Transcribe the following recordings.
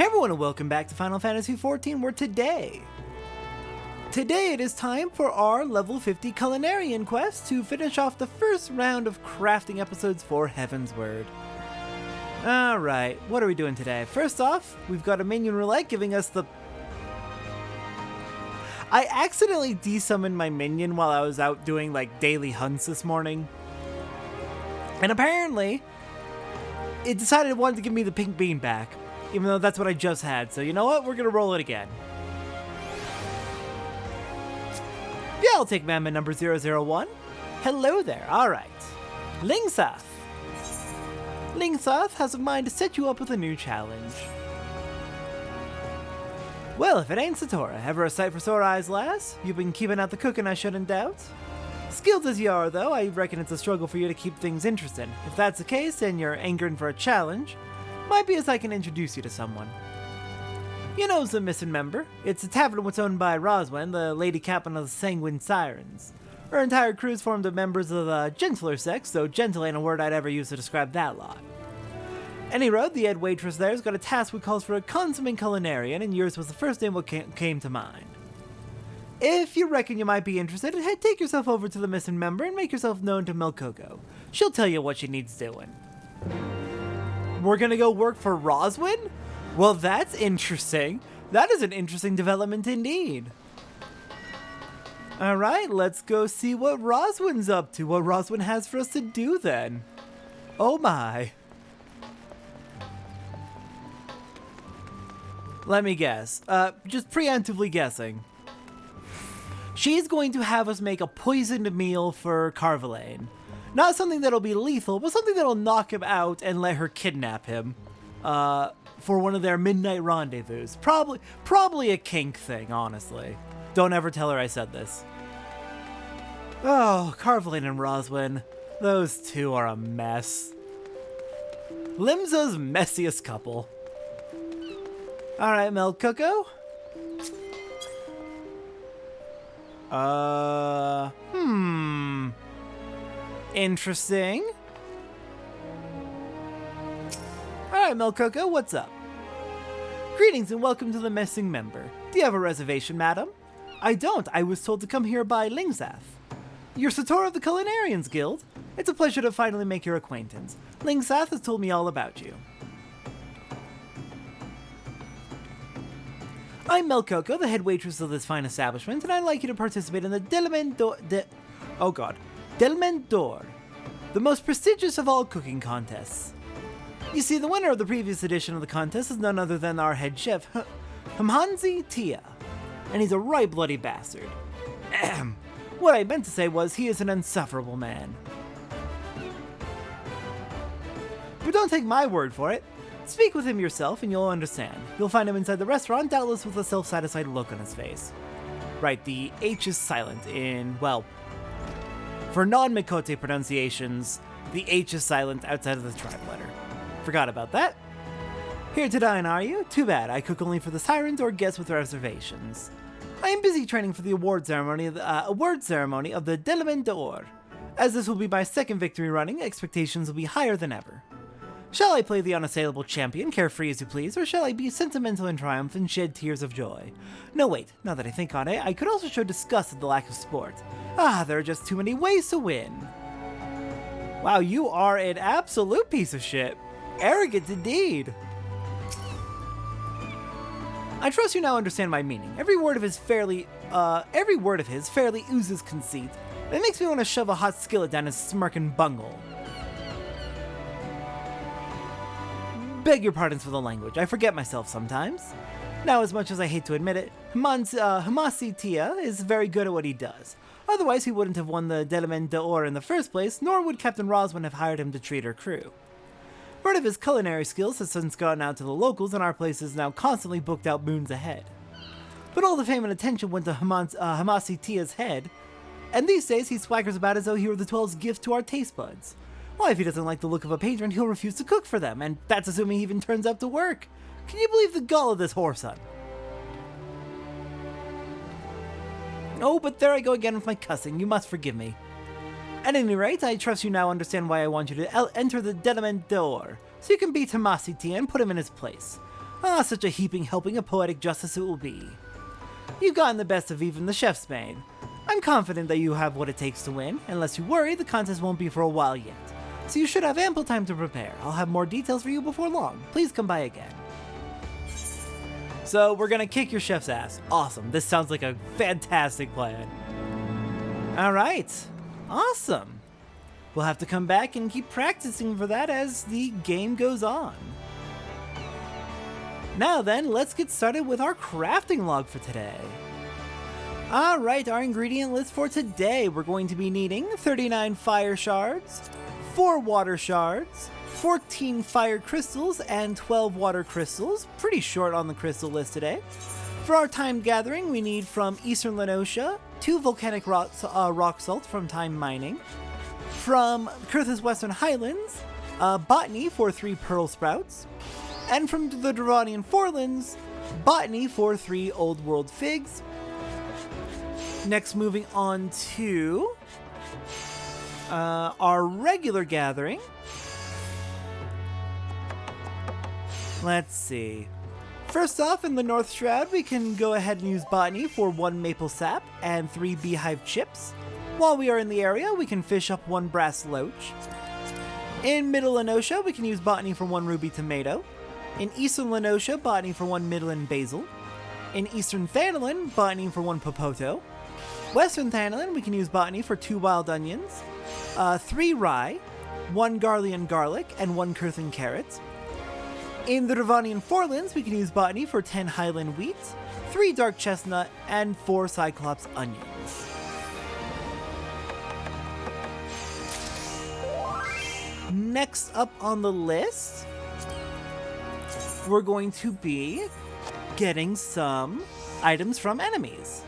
Hey everyone and welcome back to Final Fantasy XIV, where today it is time for our level 50 Culinarian quest to finish off the first round of crafting episodes for Heavensward. Alright, what are we doing today? First off, we've got a minion roulette giving us the... I accidentally desummoned my minion while I was out doing like daily hunts this morning. And apparently, it decided it wanted to give me the pink bean back. Even though that's what I just had, so you know what? We're gonna roll it again. Yeah, I'll take Mammoth number 001. Hello there, alright. Lingsath. Lingsath has a mind to set you up with a new challenge. Well, if it ain't Satora, ever a sight for sore eyes, lass? You've been keeping out the cooking, I shouldn't doubt. Skilled as you are, though, I reckon it's a struggle for you to keep things interesting. If that's the case, and you're angering for a challenge, might be as I can introduce you to someone. You know the missing member. It's a tavern what's owned by Roswin, the lady captain of the Sanguine Sirens. Her entire crew is formed of members of the gentler sex, though gentle ain't a word I'd ever use to describe that lot. Any road, the head waitress there's got a task which calls for a consummate culinarian, and yours was the first name what came to mind. If you reckon you might be interested, take yourself over to the missing member and make yourself known to Melcoco. She'll tell you what she needs doing. We're gonna go work for Roswin? Well, that's interesting. That is an interesting development indeed. Alright, let's go see what Roswin's up to, what Roswin has for us to do then. Oh my. Let me guess. Just preemptively guessing. She's going to have us make a poisoned meal for Carvalane. Not something that'll be lethal, but something that'll knock him out and let her kidnap him. For one of their midnight rendezvous. Probably a kink thing, honestly. Don't ever tell her I said this. Oh, Carvalane and Roswin. Those two are a mess. Limsa's messiest couple. Alright, Melcoco. Interesting. Alright, Melcoco, what's up? Greetings and welcome to the missing member. Do you have a reservation, madam? I don't. I was told to come here by Lingsath. You're Satora of the Culinarians Guild. It's a pleasure to finally make your acquaintance. Lingsath has told me all about you. I'm Melcoco, the head waitress of this fine establishment, and I'd like you to participate in the Delmen d'Or, the most prestigious of all cooking contests. You see, the winner of the previous edition of the contest is none other than our head chef, Hamhanzi Tia, and he's a right bloody bastard. What I meant to say was, he is an insufferable man. But don't take my word for it. Speak with him yourself and you'll understand. You'll find him inside the restaurant, doubtless with a self-satisfied look on his face. Right, the H is silent in, well, for non-Mikote pronunciations, the H is silent outside of the tribe letter. Forgot about that. Here to dine, are you? Too bad, I cook only for the sirens or guests with reservations. I am busy training for the award ceremony of the Delmen d'Or. As this will be my second victory running, expectations will be higher than ever. Shall I play the unassailable champion, carefree as you please, or shall I be sentimental in triumph and shed tears of joy? No, wait, now that I think on it, I could also show disgust at the lack of sport. There are just too many ways to win. Wow, you are an absolute piece of shit. Arrogant indeed. I trust you now understand my meaning. Every word of his fairly oozes conceit. It makes me want to shove a hot skillet down his smirking bungle. Beg your pardons for the language, I forget myself sometimes. Now, as much as I hate to admit it, Hamasi Tia is very good at what he does. Otherwise, he wouldn't have won the Delmen d'Or in the first place, nor would Captain Roswin have hired him to treat her crew. Word of his culinary skills has since gone out to the locals, and our place is now constantly booked out moons ahead. But all the fame and attention went to Hamasi Tia's head, and these days he swaggers about as though he were the 12's gift to our taste buds. Why, if he doesn't like the look of a patron, he'll refuse to cook for them, and that's assuming he even turns up to work. Can you believe the gall of this whoreson? Oh, but there I go again with my cussing, you must forgive me. At any rate, I trust you now understand why I want you to enter the Delmen d'Or, so you can beat Hamasi Tia and put him in his place. Ah, such a heaping helping of poetic justice it will be. You've gotten the best of even the chef's maid. I'm confident that you have what it takes to win. Unless you worry, the contest won't be for a while yet. So you should have ample time to prepare. I'll have more details for you before long. Please come by again. So we're gonna kick your chef's ass. Awesome. This sounds like a fantastic plan. Alright. Awesome. We'll have to come back and keep practicing for that as the game goes on. Now then, let's get started with our crafting log for today. Alright, our ingredient list for today. We're going to be needing 39 fire shards, 4 water shards, 14 fire crystals, and 12 water crystals. Pretty short on the crystal list today. For our time gathering, we need from Eastern Lenosha 2 volcanic rock salt from time mining. From Kurth's Western Highlands, botany for 3 pearl sprouts. And from the Dravanian Forelands, botany for 3 old world figs. Next, moving on to our regular gathering. Let's see. First off, in the North Shroud, we can go ahead and use botany for 1 maple sap and 3 beehive chips. While we are in the area, we can fish up 1 brass loach. In Middle Lenosha, we can use botany for 1 ruby tomato. In Eastern Lenosha, botany for 1 midland basil. In Eastern Thanalan, botany for 1 popoto. Western Thanalan, we can use botany for 2 wild onions, 3 rye, 1 Garlean garlic, and 1 Kurthan carrot. In the Dravanian Forelands, we can use botany for 10 highland wheat, 3 dark chestnut, and 4 cyclops onions. Next up on the list, we're going to be getting some items from enemies.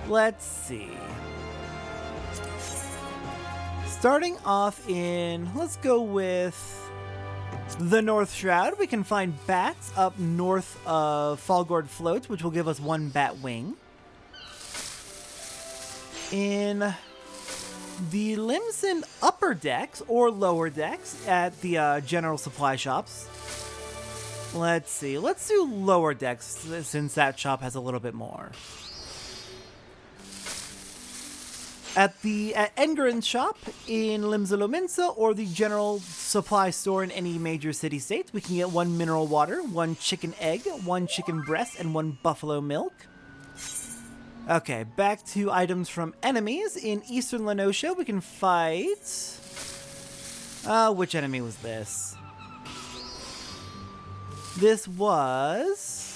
Let's see. Starting off in, let's go with the North Shroud. We can find bats up north of Falgord Float, which will give us 1 bat wing. In the Limson upper decks or lower decks at the general supply shops. Let's see. Let's do lower decks since that shop has a little bit more. At Engaren's shop in Limsa or the general supply store in any major city-state, we can get 1 mineral water, 1 chicken egg, 1 chicken breast, and 1 buffalo milk. Okay, back to items from enemies. In Eastern Lenosha, we can fight... which enemy was this? This was...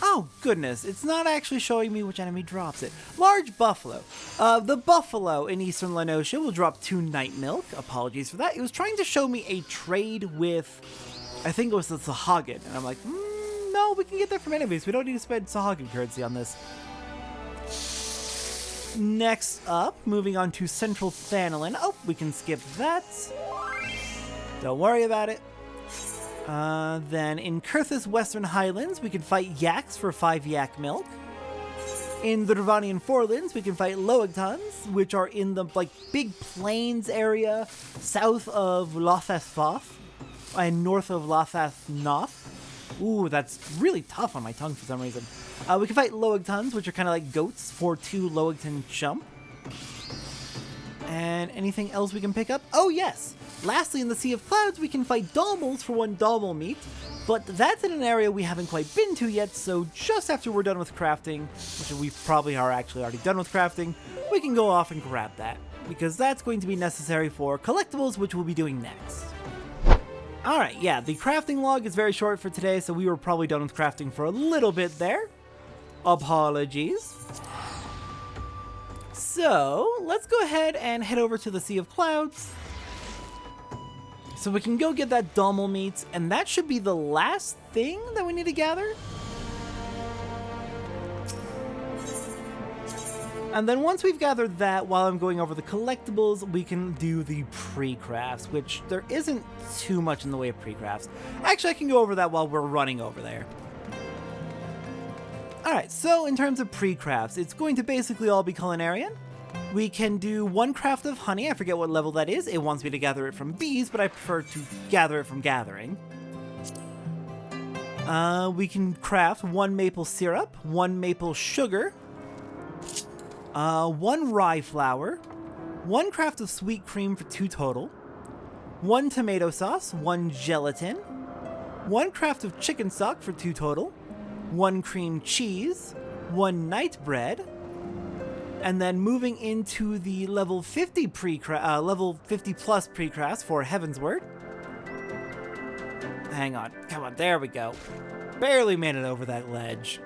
Oh, goodness. It's not actually showing me which enemy drops it. Large buffalo. The buffalo in Eastern Lenosha will drop 2 night milk. Apologies for that. It was trying to show me a trade with... I think it was the Sahagin. And I'm like, no, we can get that from enemies. We don't need to spend Sahagin currency on this. Next up, moving on to Central Thanalan. Oh, we can skip that. Don't worry about it. Then in Kurth's Western Highlands, we can fight yaks for 5 yak milk. In the Dravanian Forelands, we can fight Loagtons, which are in the big plains area south of Lothathfoth and north of Lothathnoth. Ooh, that's really tough on my tongue for some reason. We can fight Loagtons, which are kind of like goats, for 2 Loagton chump. And anything else we can pick up? Oh, yes! Lastly, in the Sea of Clouds, we can fight Dalmals for 1 Dalmal meat, but that's in an area we haven't quite been to yet, so just after we're done with crafting, which we probably are actually already done with crafting, we can go off and grab that, because that's going to be necessary for collectibles, which we'll be doing next. Alright, yeah, the crafting log is very short for today, so we were probably done with crafting for a little bit there. Apologies. So, let's go ahead and head over to the Sea of Clouds. So we can go get that Dalmal meat, and that should be the last thing that we need to gather. And then once we've gathered that, while I'm going over the collectibles, we can do the pre-crafts, which there isn't too much in the way of pre-crafts. Actually, I can go over that while we're running over there. Alright, so in terms of pre-crafts, it's going to basically all be culinarian. We can do 1 craft of honey. I forget what level that is. It wants me to gather it from bees, but I prefer to gather it from gathering. We can craft 1 maple syrup, 1 maple sugar, 1 rye flour, 1 craft of sweet cream for 2 total, 1 tomato sauce, 1 gelatin, 1 craft of chicken stock for 2 total, 1 cream cheese, 1 night bread, and then moving into the level 50 plus pre-craft for Heavensward. Hang on, come on, there we go. Barely made it over that ledge.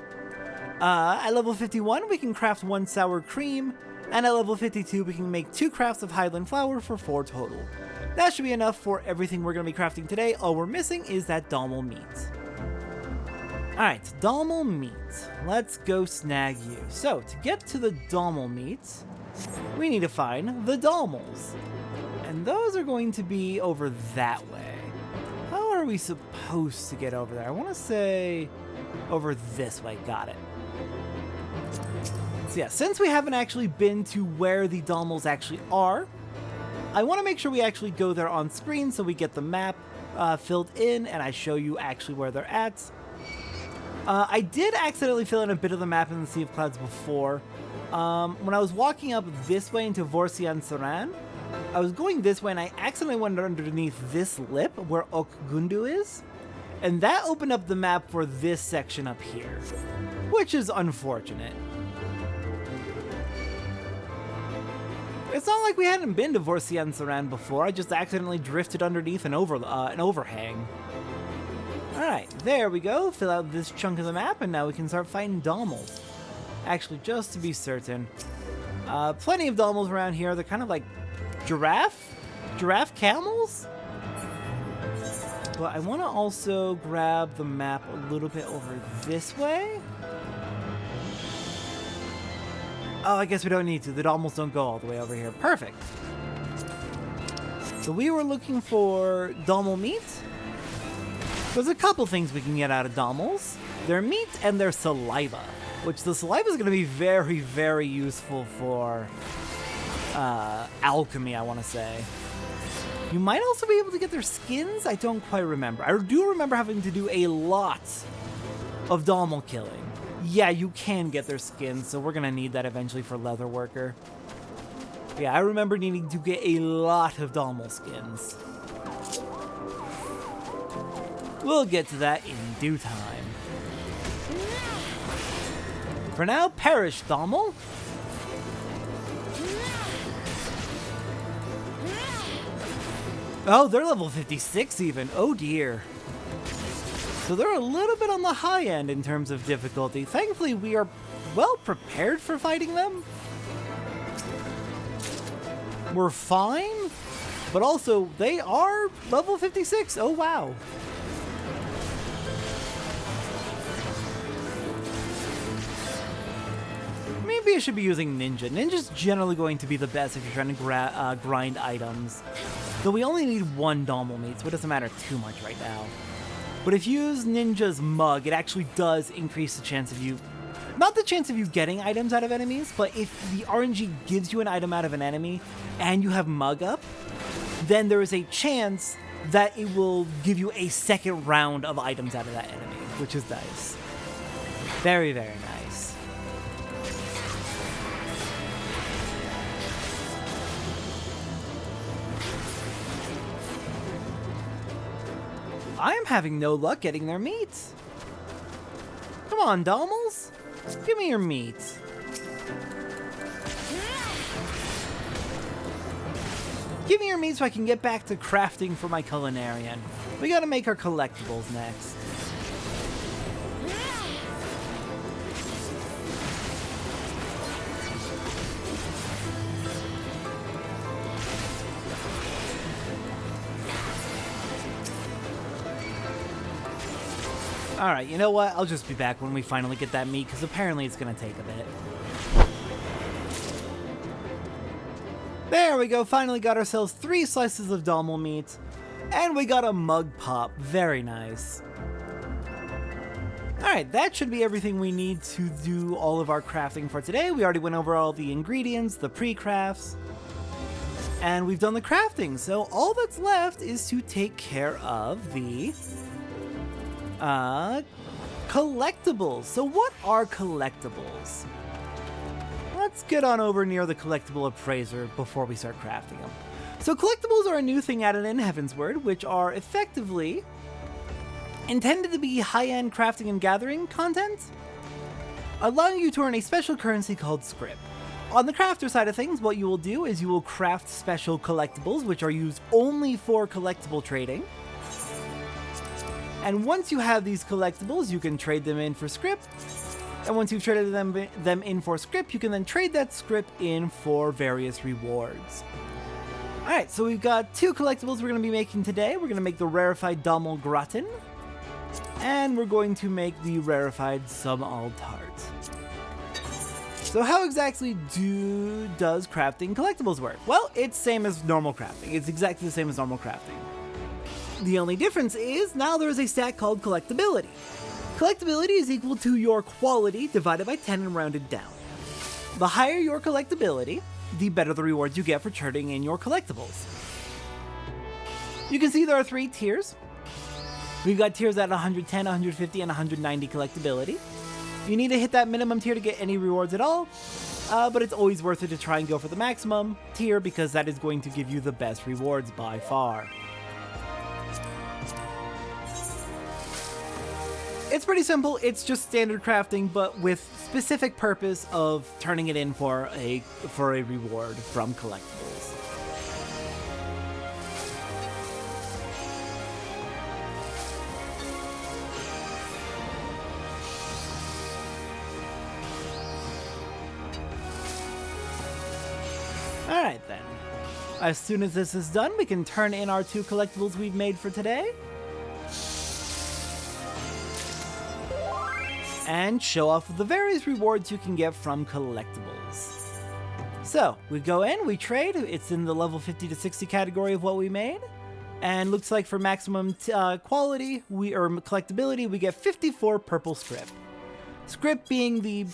At level 51, we can craft 1 sour cream, and at level 52, we can make 2 crafts of Highland flour for 4 total. That should be enough for everything we're going to be crafting today. All we're missing is that Dalmal meat. Alright, Dalmal meat. Let's go snag you. So, to get to the Dalmal meat, we need to find the Dalmals. And those are going to be over that way. How are we supposed to get over there? I want to say over this way. Got it. So yeah, since we haven't actually been to where the Dalmals actually are, I want to make sure we actually go there on screen so we get the map filled in and I show you actually where they're at. I did accidentally fill in a bit of the map in the Sea of Clouds before. When I was walking up this way into Vorsian-Saran, I was going this way and I accidentally went underneath this lip where Okgundu is, and that opened up the map for this section up here, which is unfortunate. It's not like we hadn't been to Vorsian-Saran before, I just accidentally drifted underneath an overhang. Alright, there we go, fill out this chunk of the map, and now we can start fighting Dalmals. Actually, just to be certain, plenty of Dalmals around here. They're kind of like giraffe camels? But I want to also grab the map a little bit over this way. Oh, I guess we don't need to. The Dalmals don't go all the way over here. Perfect. So we were looking for Dalmal meat. There's a couple things we can get out of Dalmals. Their meat and their saliva, which the saliva is going to be very, very useful for alchemy, I want to say. You might also be able to get their skins. I don't quite remember. I do remember having to do a lot of Dalmal killing. Yeah, you can get their skins, so we're going to need that eventually for Leather Worker. Yeah, I remember needing to get a lot of Dalmal skins. We'll get to that in due time. For now, perish, Dalmal. Oh, they're level 56 even. Oh dear. So they're a little bit on the high end in terms of difficulty. Thankfully, we are well prepared for fighting them. We're fine, but also they are level 56. Oh wow. Maybe I should be using Ninja. Ninja's generally going to be the best if you're trying to grind items. Though we only need 1 Dalmal meat, so it doesn't matter too much right now. But if you use Ninja's Mug, it actually does increase the chance of you... Not the chance of you getting items out of enemies, but if the RNG gives you an item out of an enemy and you have Mug up, then there is a chance that it will give you a second round of items out of that enemy, which is nice. Very, very nice. I am having no luck getting their meat. Come on, Dalmals. Give me your meat. Give me your meat so I can get back to crafting for my culinarian. We gotta make our collectibles next. Alright, you know what? I'll just be back when we finally get that meat, because apparently it's going to take a bit. There we go, finally got ourselves 3 slices of Dalmal meat, and we got a mug pop. Very nice. Alright, that should be everything we need to do all of our crafting for today. We already went over all the ingredients, the pre-crafts, and we've done the crafting. So all that's left is to take care of the Collectables. So what are collectables? Let's get on over near the collectible appraiser before we start crafting them. So collectibles are a new thing added in Heavensward, which are effectively intended to be high-end crafting and gathering content, allowing you to earn a special currency called script. On the crafter side of things, what you will do is you will craft special collectibles, which are used only for collectible trading. And once you have these collectibles, you can trade them in for script. And once you've traded them in for script, you can then trade that script in for various rewards. Alright, so we've got two collectibles we're going to be making today. We're going to make the rarefied Dommel Gratin, and we're going to make the rarefied Summal Tart. So how exactly does crafting collectibles work? Well, it's same as normal crafting. It's exactly the same as normal crafting. The only difference is now there is a stat called collectability. Collectability is equal to your quality divided by 10 and rounded down. The higher your collectability, the better the rewards you get for turning in your collectibles. You can see there are 3 tiers. We've got tiers at 110, 150, and 190 collectability. You need to hit that minimum tier to get any rewards at all, but it's always worth it to try and go for the maximum tier because that is going to give you the best rewards by far. It's pretty simple. It's just standard crafting, but with specific purpose of turning it in for a reward from collectibles. Alright then. As soon as this is done, we can turn in our 2 collectibles we've made for today. And show off the various rewards you can get from collectibles. So, we go in, we trade, it's in the level 50 to 60 category of what we made, and looks like for maximum quality, or collectability, we get 54 purple script. Script being the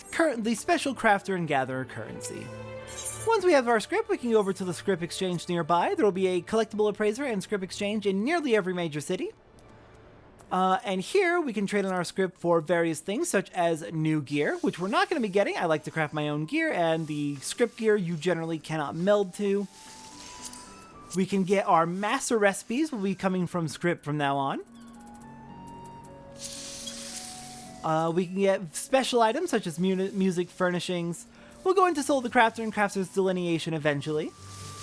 special crafter and gatherer currency. Once we have our script, we can go over to the script exchange nearby. There will be a collectible appraiser and script exchange in nearly every major city. And here we can trade in our script for various things such as new gear, which we're not going to be getting. I like to craft my own gear, and the script gear you generally cannot meld to. We can get our master recipes, will be coming from script from now on. We can get special items such as music furnishings. We'll go into Soul the Crafter and Crafter's Delineation eventually.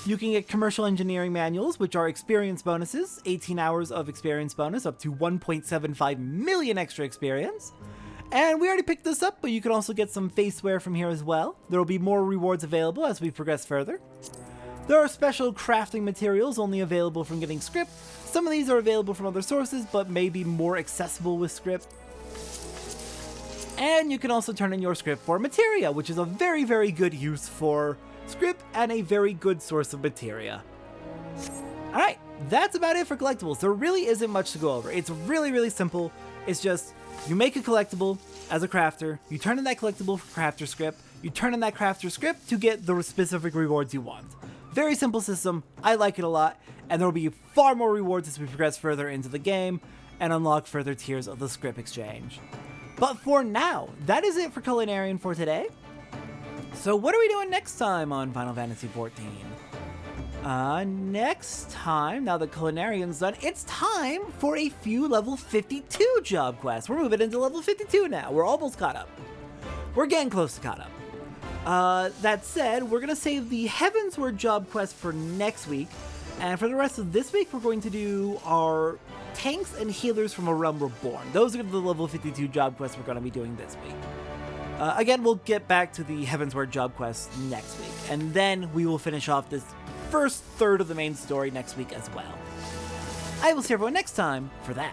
You can get commercial engineering manuals, which are experience bonuses, 18 hours of experience bonus, up to 1.75 million extra experience. And we already picked this up, but you can also get some faceware from here as well. There will be more rewards available as we progress further. There are special crafting materials only available from getting script. Some of these are available from other sources, but may be more accessible with script. And you can also turn in your script for materia, which is a very, very good use for script and a very good source of materia. Alright, that's about it for collectibles. There really isn't much to go over. It's really, really simple. It's just, you make a collectible as a crafter, you turn in that collectible for crafter script, you turn in that crafter script to get the specific rewards you want. Very simple system, I like it a lot, and there will be far more rewards as we progress further into the game and unlock further tiers of the script exchange. But for now, that is it for Culinarian for today. So what are we doing next time on Final Fantasy XIV? Next time, now that Culinarian's done, it's time for a few level 52 job quests. We're moving into level 52 now. We're almost caught up. We're getting close to caught up. That said, we're going to save the Heavensward job quest for next week. And for the rest of this week, we're going to do our tanks and healers from A Realm Reborn. Those are the level 52 job quests we're going to be doing this week. Again, we'll get back to the Heavensward job quest next week, and then we will finish off this first third of the main story next week as well. I will see everyone next time for that.